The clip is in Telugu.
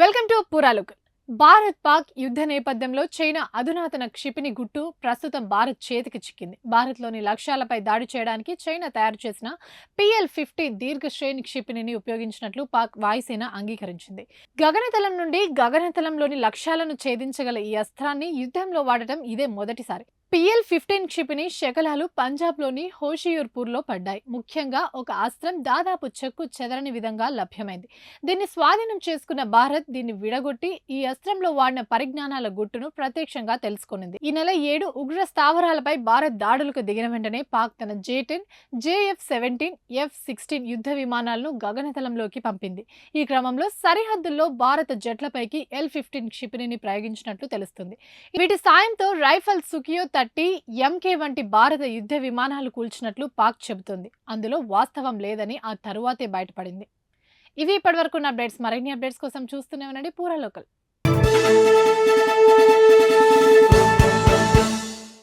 వెల్కమ్ టు పురాలుక్. భారత్ పాక్ యుద్ధ నేపథ్యంలో చైనా అధునాతన క్షిపణి గుట్టు ప్రస్తుతం భారత్ చేతికి చిక్కింది. భారత్లోని లక్ష్యాలపై దాడి చేయడానికి చైనా తయారు చేసిన PL-50 దీర్ఘ శ్రేణి క్షిపణిని ఉపయోగించినట్లు పాక్ వాయుసేన అంగీకరించింది. గగనతలం నుండి గగనతలంలోని లక్ష్యాలను ఛేదించగల ఈ అస్త్రాన్ని యుద్ధంలో వాడటం ఇదే మొదటిసారి. PL-15 క్షిపణి శకలాలు పంజాబ్లోని హోషియూర్పూర్లో పడ్డాయి. ముఖ్యంగా ఒక అస్త్రం దాదాపు చెక్కు చెదరని విధంగా లభ్యమైంది. దీన్ని స్వాధీనం చేసుకున్న భారత్ దీన్ని విడగొట్టి ఈ అస్త్రంలో వాడిన పరిజ్ఞానాల గుట్టును ప్రత్యక్షంగా తెలుసుకునింది. ఈ నెల 7 ఉగ్ర స్థావరాలపై భారత్ దాడులకు దిగిన వెంటనే పాక్ తన J-10, JF-17, F-16 యుద్ధ విమానాలను గగనతలంలోకి పంపింది. ఈ క్రమంలో సరిహద్దుల్లో భారత జట్లపైకి L-15 క్షిపణిని ప్రయోగించినట్లు తెలుస్తుంది. వీటి సాయంతో రైఫల్ సుఖియో 30 MK వంటి భారత యుద్ధ విమానాలు కూల్చినట్లు పాక్ చెబుతోంది. అందులో వాస్తవం లేదని ఆ తరువాతే బయటపడింది. ఇవి ఇప్పటివరకు ఉన్న అప్డేట్స్. మరిన్ని అప్డేట్స్ కోసం చూస్తూనే ఉండండి పూరా లోకల్.